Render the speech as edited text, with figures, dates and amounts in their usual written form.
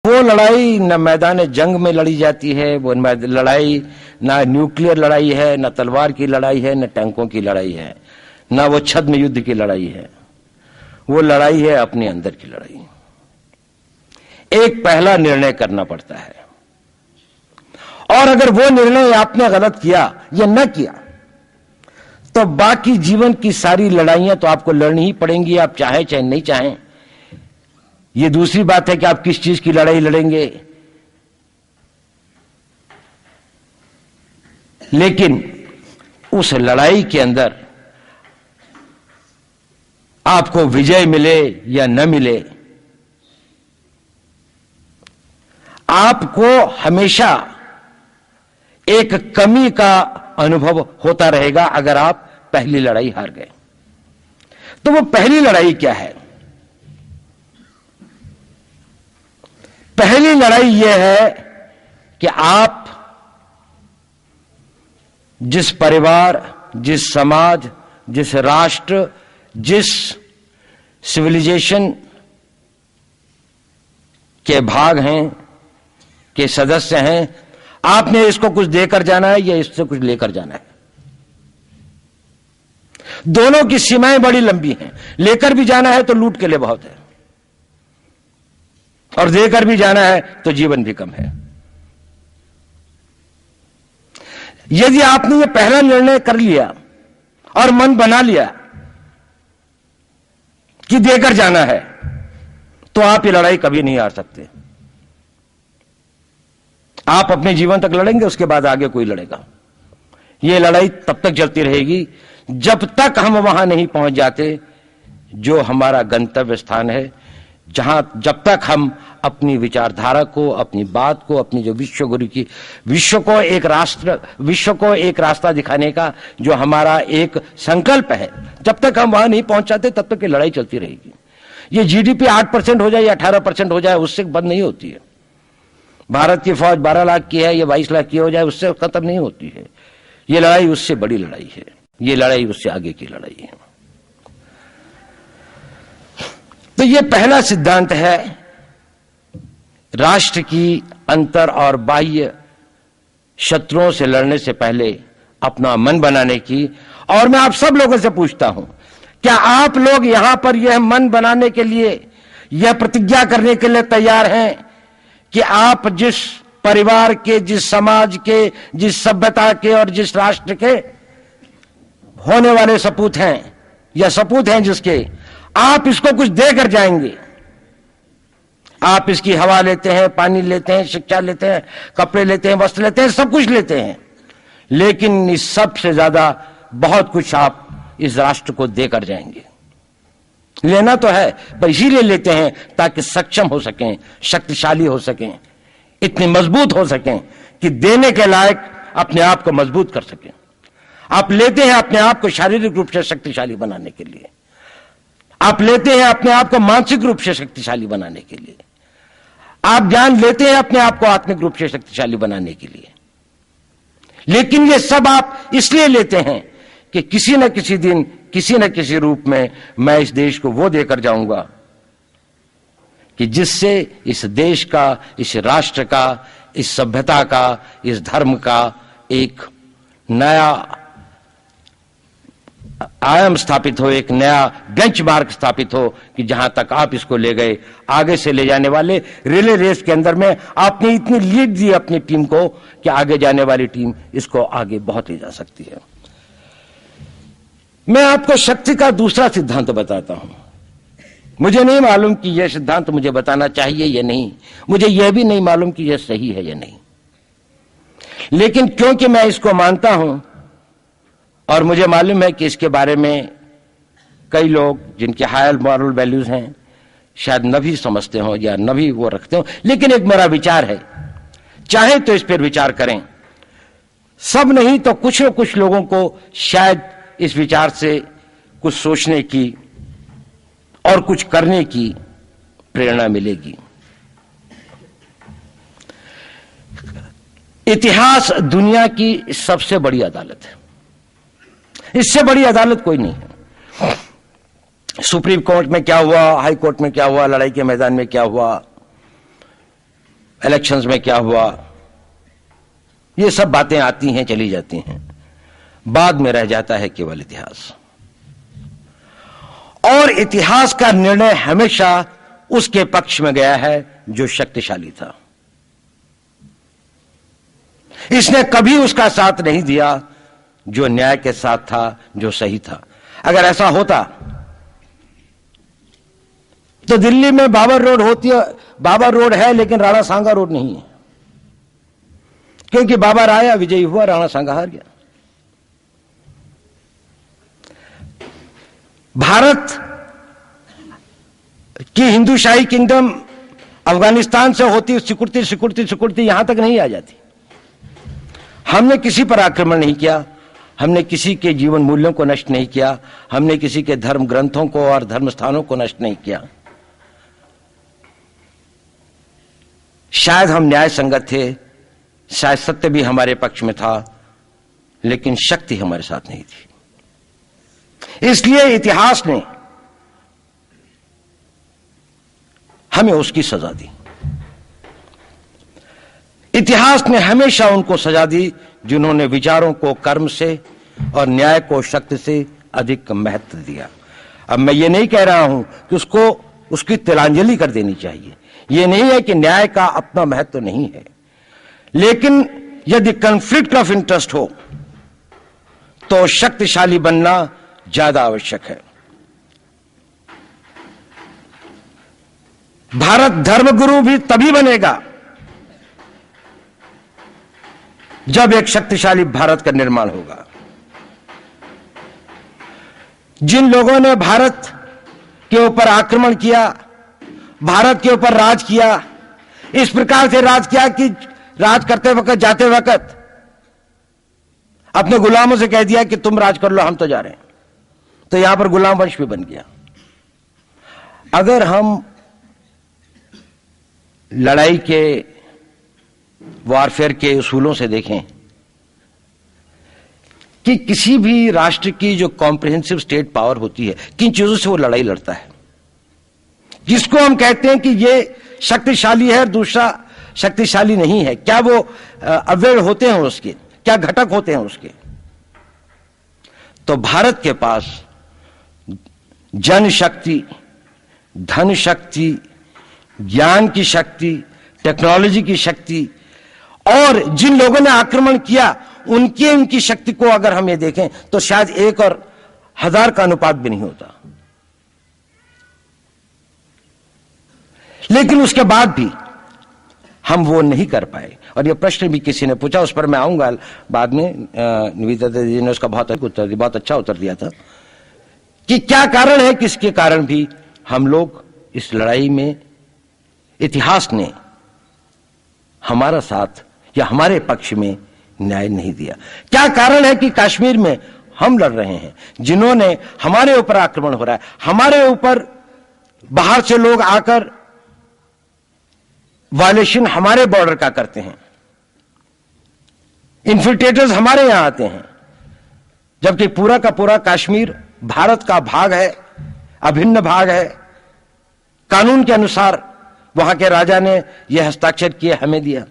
वो लड़ाई न मैदान जंग में लड़ी जाती है, वो लड़ाई ना न्यूक्लियर लड़ाई है, न तलवार की लड़ाई है, न टैंकों की लड़ाई है, न वो छद्म युद्ध की लड़ाई है। वो लड़ाई है अपने अंदर की लड़ाई। एक पहला निर्णय करना पड़ता है, और अगर वो निर्णय आपने गलत किया या न किया तो बाकी जीवन की सारी लड़ाइयां तो आपको लड़नी ही पड़ेंगी, आप चाहे चाहे नहीं चाहें। ये दूसरी बात है कि आप किस चीज की लड़ाई लड़ेंगे, लेकिन उस लड़ाई के अंदर आपको विजय मिले या न मिले, आपको हमेशा एक कमी का अनुभव होता रहेगा अगर आप पहली लड़ाई हार गए। तो वो पहली लड़ाई क्या है? पहली लड़ाई यह है कि आप जिस परिवार, जिस समाज, जिस राष्ट्र, जिस सिविलाइजेशन के भाग हैं, के सदस्य हैं, आपने इसको कुछ देकर जाना है या इससे कुछ लेकर जाना है। दोनों की सीमाएं बड़ी लंबी हैं। लेकर भी जाना है तो लूट के लिए बहुत है, और देकर भी जाना है तो जीवन भी कम है। यदि आपने ये पहला निर्णय कर लिया और मन बना लिया कि देकर जाना है, तो आप ये लड़ाई कभी नहीं हार सकते। आप अपने जीवन तक लड़ेंगे, उसके बाद आगे कोई लड़ेगा। ये लड़ाई तब तक चलती रहेगी जब तक हम वहां नहीं पहुंच जाते जो हमारा गंतव्य स्थान है, जब तक हम अपनी विचारधारा को, अपनी बात को, अपनी जो विश्व को एक रास्ता दिखाने का जो हमारा एक संकल्प है, जब तक हम वहां नहीं पहुंच जाते तब तक ये लड़ाई चलती रहेगी। ये जीडीपी 8% हो जाए या 18% हो जाए, उससे बंद नहीं होती है। भारत की फौज 12 लाख की है या 22 लाख की हो जाए, उससे खत्म नहीं होती है। ये लड़ाई उससे बड़ी लड़ाई है, ये लड़ाई उससे आगे की लड़ाई है। तो ये पहला सिद्धांत है राष्ट्र की अंतर और बाह्य शत्रुओं से लड़ने से पहले अपना मन बनाने की। और मैं आप सब लोगों से पूछता हूं, क्या आप लोग यहां पर यह मन बनाने के लिए, यह प्रतिज्ञा करने के लिए तैयार हैं कि आप जिस परिवार के, जिस समाज के, जिस सभ्यता के और जिस राष्ट्र के होने वाले सपूत हैं या सपूत हैं जिसके, आप इसको कुछ देकर जाएंगे? आप इसकी हवा लेते हैं, पानी लेते हैं, शिक्षा लेते हैं, कपड़े लेते हैं, वस्त्र लेते हैं, सब कुछ लेते हैं, लेकिन इस सब से ज्यादा बहुत कुछ आप इस राष्ट्र को देकर जाएंगे। लेना तो है, पर इसीलिए लेते हैं ताकि सक्षम हो सकें, शक्तिशाली हो सकें, इतने मजबूत हो सकें कि देने के लायक अपने आप को मजबूत कर सकें। आप लेते हैं अपने आप को शारीरिक रूप से शक्तिशाली बनाने के लिए, आप लेते हैं अपने आप को मानसिक रूप से शक्तिशाली बनाने के लिए, आप ज्ञान लेते हैं अपने आप को आत्मिक रूप से शक्तिशाली बनाने के लिए। लेकिन ये सब आप इसलिए लेते हैं कि किसी न किसी दिन, किसी न किसी रूप में मैं इस देश को वो देकर जाऊंगा कि जिससे इस देश का, इस राष्ट्र का, इस सभ्यता का, इस धर्म का एक नया आयाम स्थापित हो, एक नया बेंचमार्क स्थापित हो कि जहां तक आप इसको ले गए, आगे से ले जाने वाले रिले रेस के अंदर में आपने इतनी लीड दी अपनी टीम को कि आगे जाने वाली टीम इसको आगे बहुत ले जा सकती है। मैं आपको शक्ति का दूसरा सिद्धांत बताता हूं। मुझे नहीं मालूम कि यह सिद्धांत मुझे बताना चाहिए या नहीं, मुझे यह भी नहीं मालूम कि यह सही है या नहीं, लेकिन क्योंकि मैं इसको मानता हूं और मुझे मालूम है कि इसके बारे में कई लोग जिनके हायर मॉरल वैल्यूज हैं शायद न भी समझते हो या न भी वो रखते हो, लेकिन एक मेरा विचार है, चाहे तो इस पर विचार करें। सब नहीं तो कुछ न कुछ लोगों को शायद इस विचार से कुछ सोचने की और कुछ करने की प्रेरणा मिलेगी। इतिहास दुनिया की सबसे बड़ी अदालत है, इससे बड़ी अदालत कोई नहीं है। सुप्रीम कोर्ट में क्या हुआ, हाई कोर्ट में क्या हुआ, लड़ाई के मैदान में क्या हुआ, इलेक्शंस में क्या हुआ, ये सब बातें आती हैं चली जाती हैं, बाद में रह जाता है केवल इतिहास। और इतिहास का निर्णय हमेशा उसके पक्ष में गया है जो शक्तिशाली था। इसने कभी उसका साथ नहीं दिया जो न्याय के साथ था, जो सही था। अगर ऐसा होता तो दिल्ली में बाबर रोड होती है, बाबर रोड है लेकिन राणा सांगा रोड नहीं है, क्योंकि बाबर आया, विजयी हुआ, राणा सांगा हार गया। भारत की हिंदूशाही किंगडम अफगानिस्तान से होती सिकुड़ती सिकुड़ती सिकुड़ती यहां तक नहीं आ जाती। हमने किसी पर आक्रमण नहीं किया, हमने किसी के जीवन मूल्यों को नष्ट नहीं किया, हमने किसी के धर्म ग्रंथों को और धर्म स्थानों को नष्ट नहीं किया। शायद हम न्याय संगत थे, शायद सत्य भी हमारे पक्ष में था, लेकिन शक्ति हमारे साथ नहीं थी। इसलिए इतिहास ने हमें उसकी सजा दी। इतिहास ने हमेशा उनको सजा दी जिन्होंने विचारों को कर्म से और न्याय को शक्ति से अधिक महत्व दिया। अब मैं ये नहीं कह रहा हूं कि उसको उसकी तिलांजलि कर देनी चाहिए, ये नहीं है कि न्याय का अपना महत्व नहीं है, लेकिन यदि कॉन्फ्लिक्ट ऑफ इंटरेस्ट हो तो शक्तिशाली बनना ज्यादा आवश्यक है। भारत धर्मगुरु भी तभी बनेगा जब एक शक्तिशाली भारत का निर्माण होगा। जिन लोगों ने भारत के ऊपर आक्रमण किया, भारत के ऊपर राज किया, इस प्रकार से राज किया कि राज करते वक्त, जाते वक्त अपने गुलामों से कह दिया कि तुम राज कर लो, हम तो जा रहे हैं, तो यहां पर गुलाम वंश भी बन गया। अगर हम लड़ाई के वॉरफेयर के उसूलों से देखें कि किसी भी राष्ट्र की जो कॉम्प्रिहेंसिव स्टेट पावर होती है, किन चीजों से वो लड़ाई लड़ता है, जिसको हम कहते हैं कि ये शक्तिशाली है और दूसरा शक्तिशाली नहीं है, क्या वो अवयव होते हैं उसके, क्या घटक होते हैं उसके। तो भारत के पास जनशक्ति, धन शक्ति, ज्ञान की शक्ति, टेक्नोलॉजी की शक्ति, और जिन लोगों ने आक्रमण किया उनकी शक्ति को अगर हम ये देखें तो शायद 1 और 1000 का अनुपात भी नहीं होता। लेकिन उसके बाद भी हम वो नहीं कर पाए। और ये प्रश्न भी किसी ने पूछा, उस पर मैं आऊंगा बाद में। निवेदिता जी ने उसका बहुत अच्छा उत्तर दिया था कि क्या कारण है, किसके कारण भी हम लोग इस लड़ाई में इतिहास ने हमारा साथ या हमारे पक्ष में न्याय नहीं दिया। क्या कारण है कि कश्मीर में हम लड़ रहे हैं, जिन्होंने हमारे ऊपर आक्रमण हो रहा है, हमारे ऊपर बाहर से लोग आकर वायलेशन हमारे बॉर्डर का करते हैं, इन्फिल्ट्रेटर्स हमारे यहां आते हैं, जबकि पूरा का पूरा कश्मीर भारत का भाग है, अभिन्न भाग है। कानून के अनुसार वहां के राजा ने यह हस्ताक्षर किए, हमें दिया।